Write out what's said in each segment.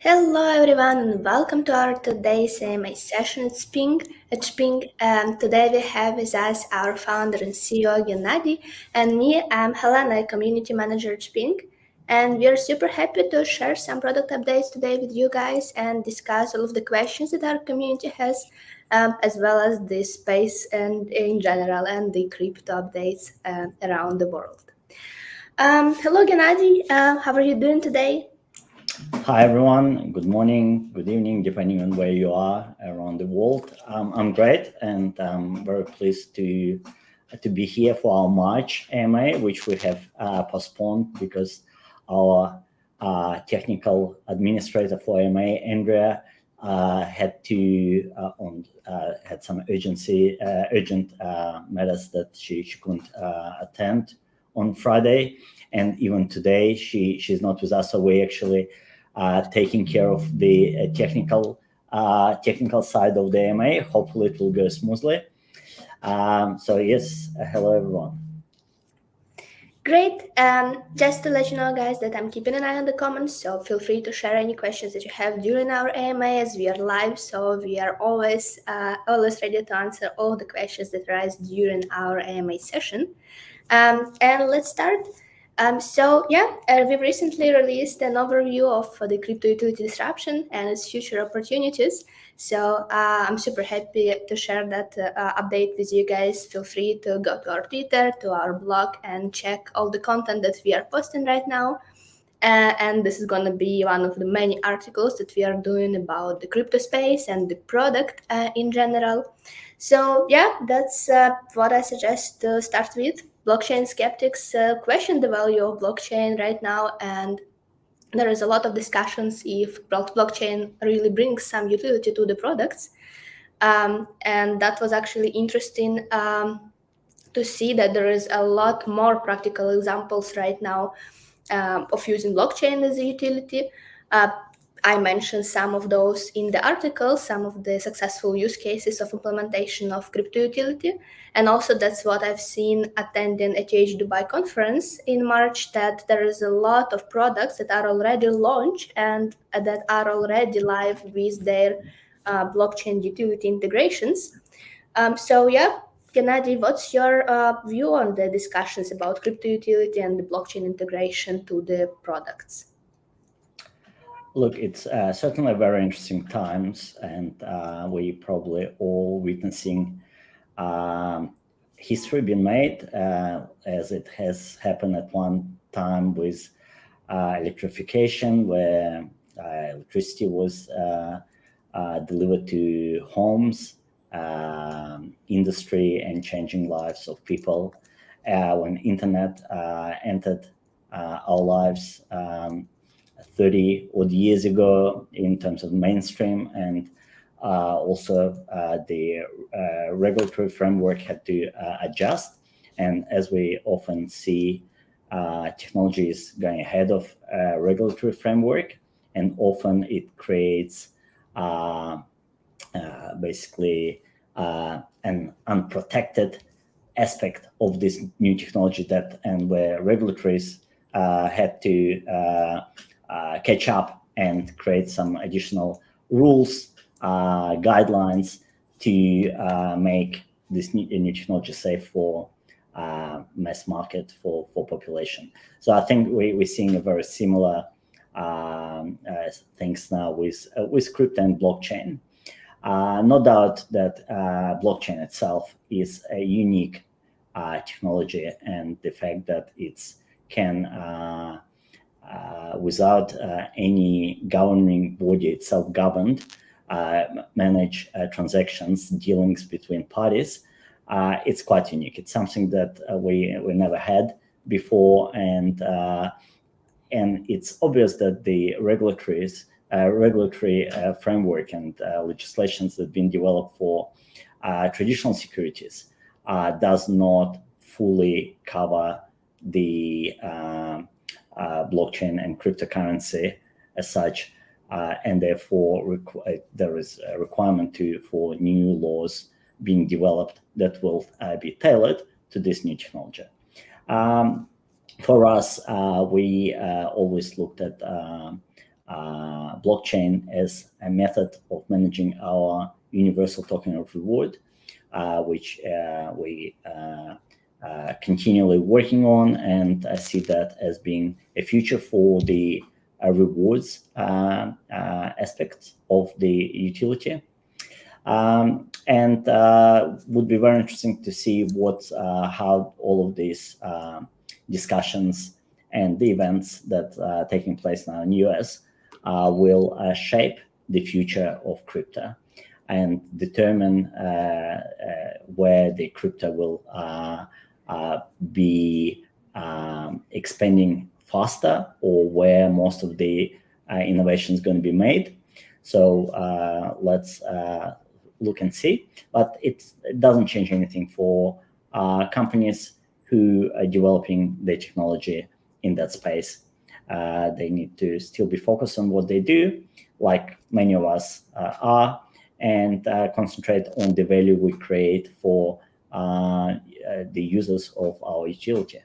Hello everyone and welcome to our today's AMA session at Shping. Today we have with us our founder and CEO Gennady and me. I'm Helena, community manager at Shping, and we are super happy to share some product updates today with you guys and discuss all of the questions that our community has, as well as the space and in general and the crypto updates around the world. Hello Gennady, how are you doing today? Hi everyone, good morning, good evening, depending on where you are around the world. I'm great and I'm very pleased to be here for our March AMA, which we have postponed because our technical administrator for AMA, Andrea, had some urgent matters that she couldn't attend on Friday, and even today she's not with us. So we actually taking care of the technical side of the AMA. Hopefully it will go smoothly. So yes, hello everyone. Great. Just to let you know, guys, that I'm keeping an eye on the comments, so feel free to share any questions that you have during our AMA as we are live. So we are always ready to answer all the questions that arise during our AMA session. And let's start. We've recently released an overview of the crypto utility disruption and its future opportunities. So I'm super happy to share that update with you guys. Feel free to go to our Twitter, to our blog, and check all the content that we are posting right now. And this is going to be one of the many articles that we are doing about the crypto space and the product in general. So yeah, that's what I suggest to start with. Blockchain skeptics question the value of blockchain right now, and there is a lot of discussions if blockchain really brings some utility to the products. And that was actually interesting to see that there is a lot more practical examples right now of using blockchain as a utility. I mentioned some of those in the article, some of the successful use cases of implementation of crypto utility. And also that's what I've seen attending a TH Dubai conference in March, that there is a lot of products that are already launched and that are already live with their blockchain utility integrations. Gennady, what's your view on the discussions about crypto utility and the blockchain integration to the products? Look, it's certainly very interesting times, and we probably all witnessing history being made, as it has happened at one time with electrification, where electricity was delivered to homes, industry, and changing lives of people. When internet entered our lives 30 odd years ago in terms of mainstream, and also the regulatory framework had to adjust. And as we often see, technology is going ahead of regulatory framework, and often it creates basically an unprotected aspect of this new technology and where regulators had to catch up and create some additional rules, guidelines to make this new technology safe for mass market for population. So I think we're seeing a very similar things now with crypto and blockchain. No doubt that blockchain itself is a unique technology, and the fact that it's can without any governing body, it's self-governed, manage transactions, dealings between parties. It's quite unique. It's something that we never had before, and it's obvious that the regulatory framework and legislations that have been developed for traditional securities does not fully cover the blockchain and cryptocurrency as such, and therefore there is a requirement for new laws being developed that will be tailored to this new technology. For us, we always looked at blockchain as a method of managing our universal token of reward, which we continually working on, and I see that as being a future for the rewards aspects of the utility. And would be very interesting to see how all of these discussions and the events that are taking place now in the US will shape the future of crypto and determine where the crypto will be expanding faster, or where most of the innovation is going to be made. So let's look and see. But it doesn't change anything for companies who are developing the technology in that space. They need to still be focused on what they do, like many of us are, and concentrate on the value we create for the users of our utility.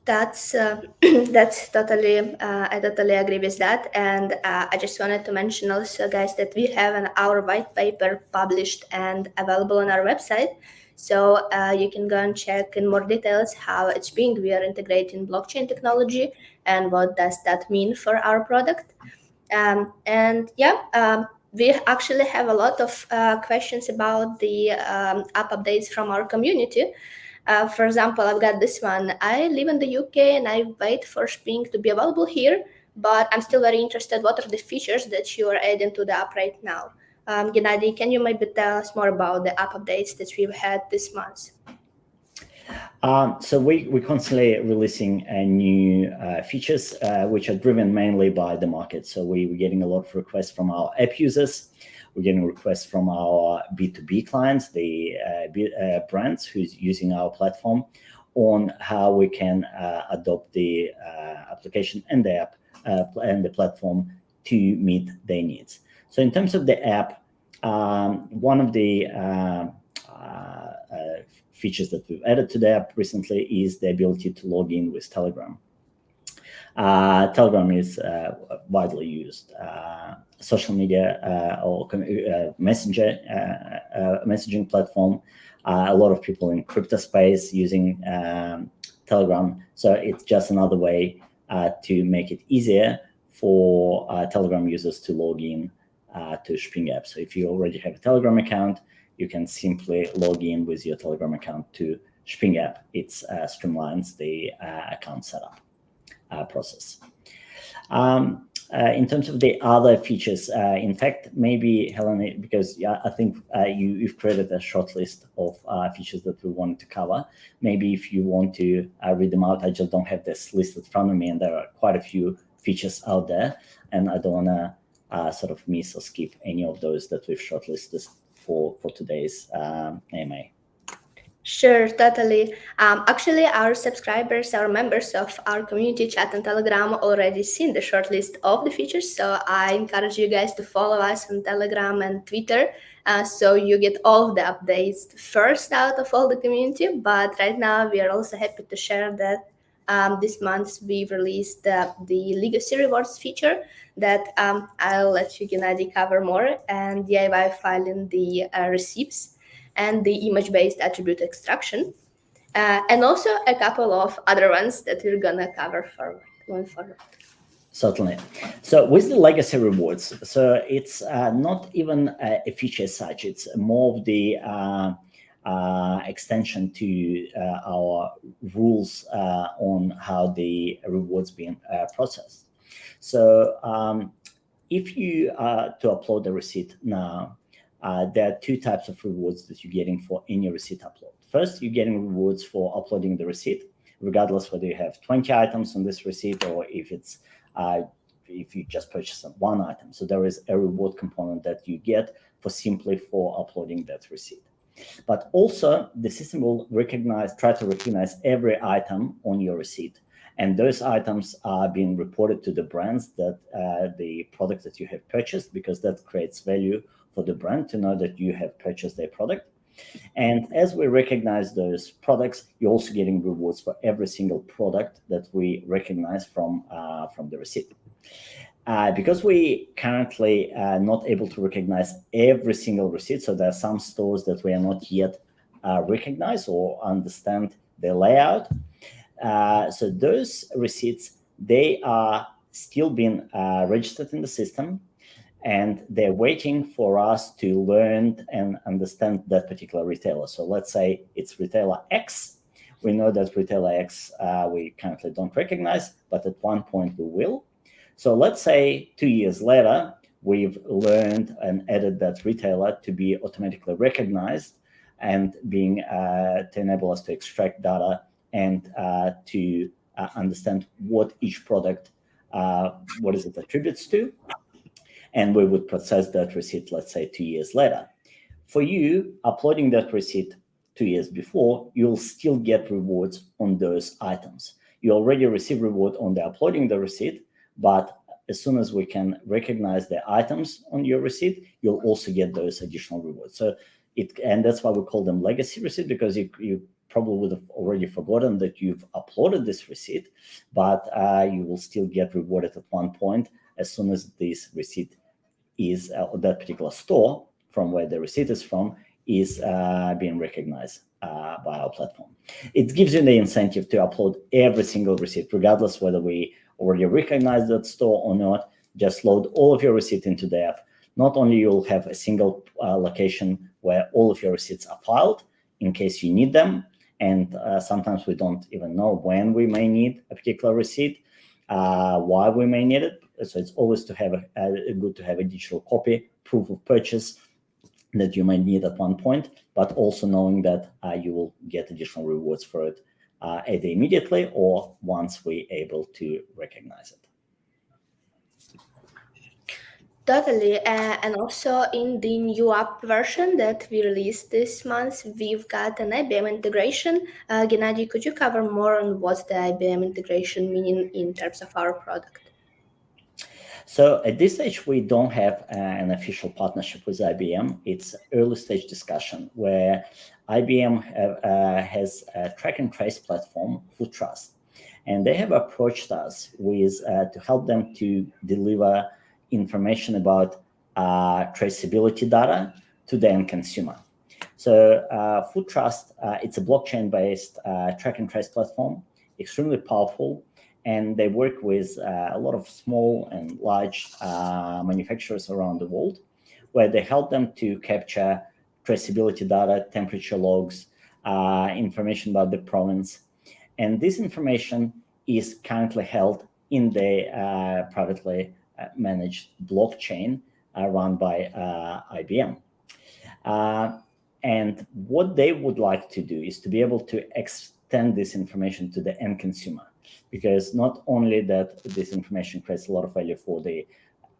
That's totally I totally agree with that, and I just wanted to mention also, guys, that we have our white paper published and available on our website, so you can go and check in more details how at Shping we are integrating blockchain technology and what does that mean for our product. And yeah, we actually have a lot of questions about the app updates from our community. For example, I've got this one. I live in the UK and I wait for Shping to be available here, but I'm still very interested. What are the features that you are adding to the app right now? Gennady, can you maybe tell us more about the app updates that we've had this month? So we're constantly releasing new features, which are driven mainly by the market. So we're getting a lot of requests from our app users. We're getting requests from our B2B clients, the brands who's using our platform, on how we can adopt the application and the app and the platform to meet their needs. So in terms of the app, one of the features that we've added to the app recently is the ability to log in with Telegram. Telegram is widely used social media or messaging platform. A lot of people in crypto space using Telegram. So it's just another way to make it easier for Telegram users to log in to Shping app. So if you already have a Telegram account, you can simply log in with your Telegram account to Shping app. It streamlines the account setup process. In terms of the other features, in fact, maybe Helen, because I think you've created a short list of features that we wanted to cover. Maybe if you want to read them out, I just don't have this list in front of me, and there are quite a few features out there, and I don't want to sort of miss or skip any of those that we've shortlisted for today's AMA. Sure, totally. Actually, our subscribers, our members of our community chat and Telegram already seen the short list of the features. So I encourage you guys to follow us on Telegram and Twitter, so you get all of the updates first out of all the community. But right now, we are also happy to share that this month we've released the legacy rewards feature that I'll let you, Gennady, cover more, and DIY filing the receipts and the image-based attribute extraction, and also a couple of other ones that we're gonna cover going forward. Certainly. So with the legacy rewards, so it's not even a feature as such. It's more of the extension to our rules on how the rewards being processed. So if you to upload the receipt now, there are two types of rewards that you're getting for any receipt upload. First, you're getting rewards for uploading the receipt, regardless whether you have 20 items on this receipt or if it's if you just purchase one item. So there is a reward component that you get simply for uploading that receipt. But also, the system will try to recognize every item on your receipt. And those items are being reported to the brands that the product that you have purchased, because that creates value for the brand to know that you have purchased their product. And as we recognize those products, you're also getting rewards for every single product that we recognize from the receipt. Because we currently not able to recognize every single receipt, so there are some stores that we are not yet recognize or understand the layout. So those receipts, they are still being registered in the system, and they're waiting for us to learn and understand that particular retailer. So let's say it's retailer X. We know that retailer X we currently don't recognize, but at one point we will. So let's say 2 years later, we've learned and added that retailer to be automatically recognized and being to enable us to extract data and to understand what each product, what is it attributes to, and we would process that receipt, let's say 2 years later. For you, uploading that receipt 2 years before, you'll still get rewards on those items. You already receive reward on the uploading the receipt, but as soon as we can recognize the items on your receipt, you'll also get those additional rewards. So and that's why we call them legacy receipt, because you probably would have already forgotten that you've uploaded this receipt, but you will still get rewarded at one point as soon as this receipt is that particular store from where the receipt is from is being recognized by our platform. It gives you the incentive to upload every single receipt, regardless whether we already recognize that store or not. Just load all of your receipts into the app. Not only you'll have a single location where all of your receipts are filed in case you need them, and sometimes we don't even know when we may need a particular receipt, why we may need it. So it's always to have good to have a digital copy, proof of purchase that you might need at one point, but also knowing that you will get additional rewards for it either immediately or once we're able to recognize it. Totally. And also in the new app version that we released this month, we've got an IBM integration. Gennady, could you cover more on what the IBM integration meaning in terms of our product? So at this stage, we don't have an official partnership with IBM. It's early stage discussion where IBM has a track and trace platform, Food Trust, and they have approached us with to help them to deliver information about traceability data to the end consumer. So Food Trust, it's a blockchain-based track and trace platform, extremely powerful, and they work with a lot of small and large manufacturers around the world, where they help them to capture traceability data, temperature logs, information about the province. And this information is currently held in the privately managed blockchain run by IBM. And what they would like to do is to be able to extend this information to the end consumer, because not only that this information creates a lot of value for the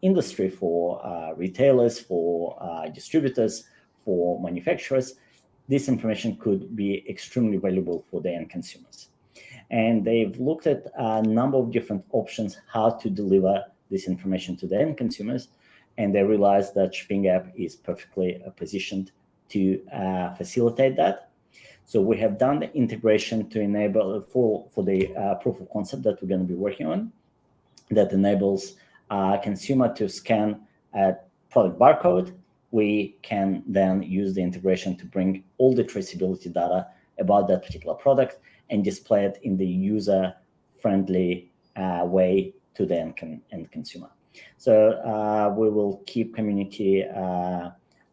industry, for retailers, for distributors, for manufacturers, this information could be extremely valuable for the end consumers. And they've looked at a number of different options how to deliver this information to the end consumers, and they realized that Shping app is perfectly positioned to facilitate that. So we have done the integration to enable for the proof of concept that we're going to be working on, that enables a consumer to scan a product barcode. We can then use the integration to bring all the traceability data about that particular product and display it in the user-friendly way to the end consumer. So we will keep community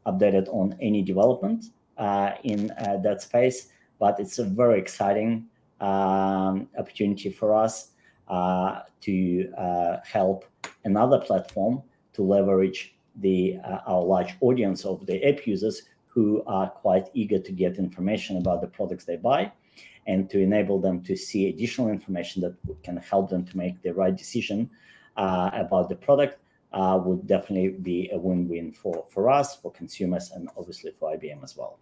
updated on any development in that space, but it's a very exciting opportunity for us to help another platform to leverage our large audience of the app users who are quite eager to get information about the products they buy, and to enable them to see additional information that can help them to make the right decision about the product would definitely be a win-win for us, for consumers, and obviously for IBM as well.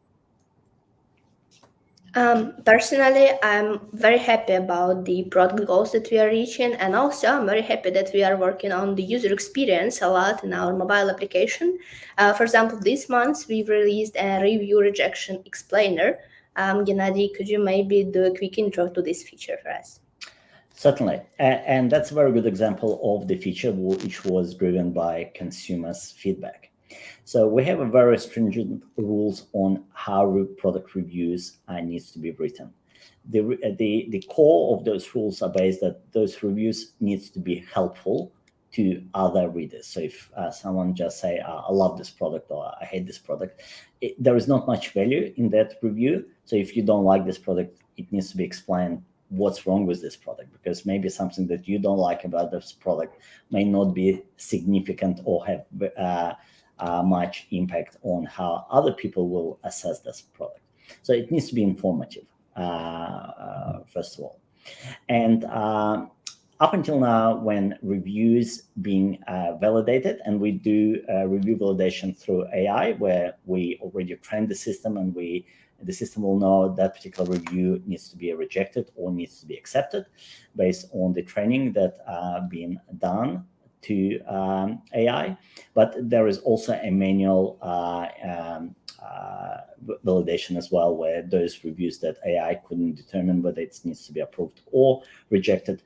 Personally, I'm very happy about the product goals that we are reaching, and also I'm very happy that we are working on the user experience a lot in our mobile application. For example, this month we've released a review rejection explainer. Gennady, could you maybe do a quick intro to this feature for us? Certainly. And that's a very good example of the feature which was driven by consumers' feedback. So we have a very stringent rules on how product reviews needs to be written. The core of those rules are based that those reviews needs to be helpful to other readers. So if someone just say, I love this product or I hate this product, there is not much value in that review. So if you don't like this product, it needs to be explained what's wrong with this product, because maybe something that you don't like about this product may not be significant or have much impact on how other people will assess this product. So it needs to be informative, first of all. And up until now, when reviews being validated, and we do review validation through AI, where we already train the system, and the system will know that particular review needs to be rejected or needs to be accepted based on the training that been done to AI. But there is also a manual validation as well, where those reviews that AI couldn't determine whether it needs to be approved or rejected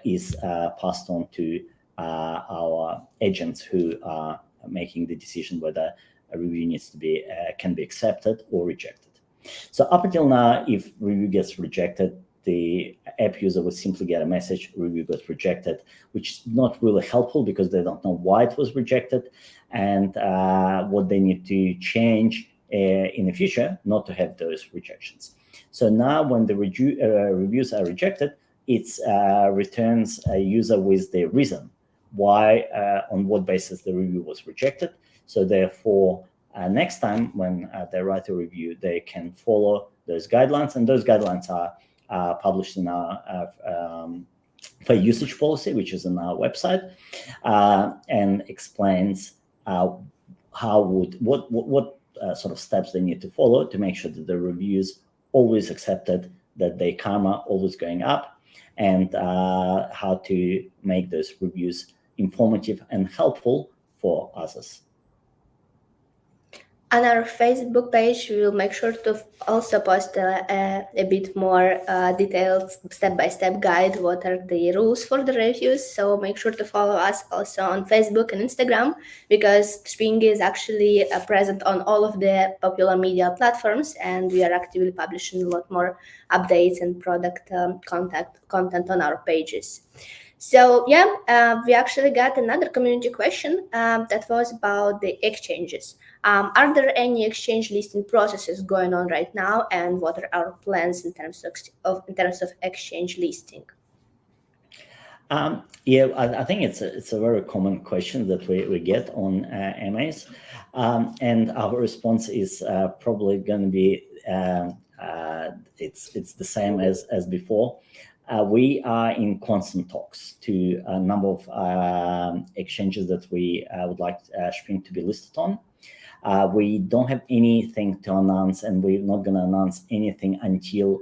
is passed on to our agents who are making the decision whether a review needs to be can be accepted or rejected. So up until now, if review gets rejected, the app user would simply get a message, review got rejected, which is not really helpful because they don't know why it was rejected and what they need to change in the future not to have those rejections. So now when the reviews are rejected, it returns a user with the reason why, on what basis the review was rejected. So therefore, next time when they write a review, they can follow those guidelines, and those guidelines are published in our fair usage policy, which is on our website, and explains what sort of steps they need to follow to make sure that the reviews always accepted, that the karma always going up, and how to make those reviews informative and helpful for others. On our Facebook page, we will make sure to also post a bit more detailed step-by-step guide what are the rules for the reviews. So make sure to follow us also on Facebook and Instagram, because Shping is actually present on all of the popular media platforms, and we are actively publishing a lot more updates and product content on our pages. So yeah, we actually got another community question that was about the exchanges. Are there any exchange listing processes going on right now, and what are our plans in terms of exchange listing? Yeah, I think it's a very common question that we get on MAs, and our response is probably going to be it's the same as before. We are in constant talks to a number of exchanges that we would like Shping to be listed on. We don't have anything to announce, and we're not going to announce anything until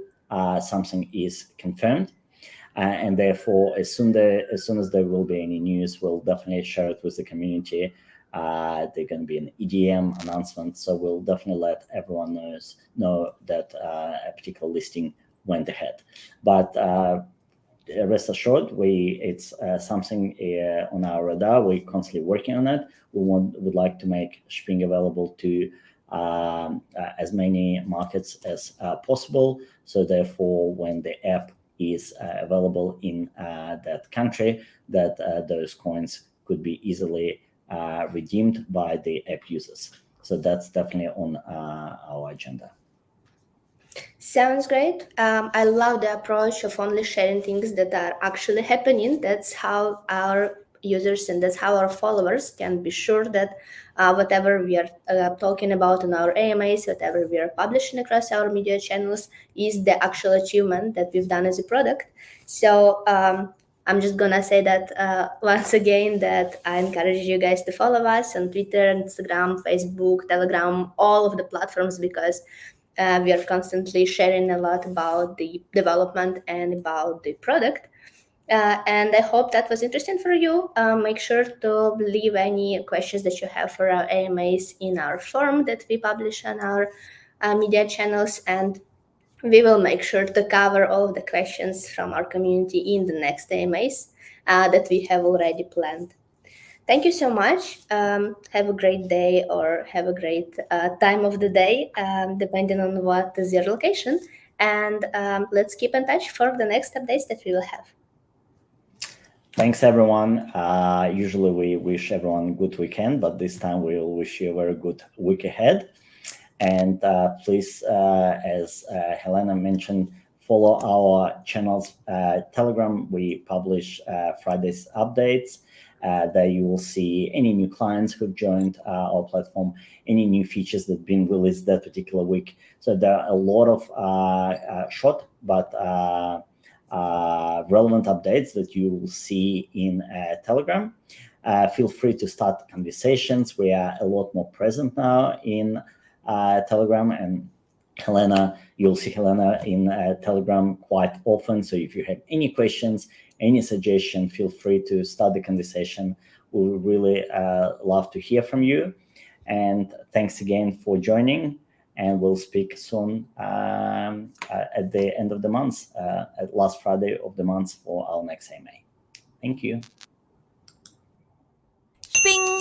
something is confirmed. And therefore, as soon as there will be any news, we'll definitely share it with the community. There's going to be an EDM announcement, so we'll definitely let everyone know that a particular listing went ahead. But rest assured, it's something on our radar. We're constantly working on it. Would like to make Shping available to as many markets as possible. So therefore, when the app is available in that country, that those coins could be easily redeemed by the app users. So that's definitely on our agenda. Sounds great. I love the approach of only sharing things that are actually happening. That's how our users and that's how our followers can be sure that whatever we are talking about in our AMAs, whatever we are publishing across our media channels, is the actual achievement that we've done as a product. So I'm just gonna say that once again, that I encourage you guys to follow us on Twitter, Instagram, Facebook, Telegram, all of the platforms, because we are constantly sharing a lot about the development and about the product. And I hope that was interesting for you. Make sure to leave any questions that you have for our AMAs in our form that we publish on our media channels. And We will make sure to cover all of the questions from our community in the next AMAs that we have already planned. Thank you so much. Have a great day or have a great time of the day, depending on what is your location. And let's keep in touch for the next updates that we will have. Thanks, everyone. Usually we wish everyone a good weekend, but this time we'll wish you a very good week ahead. And please, as Helena mentioned, follow our channels. Telegram, we publish Friday's updates. There you will see any new clients who've joined our platform, any new features that have been released that particular week. So there are a lot of short but relevant updates that you will see in Telegram. Feel free to start conversations. We are a lot more present now in Telegram, and Helena, you'll see Helena in Telegram quite often. So if you have any questions, any suggestion, feel free to start the conversation. We would really love to hear from you. And thanks again for joining. And we'll speak soon at the end of the month, at last Friday of the month for our next AMA. Thank you. Shping!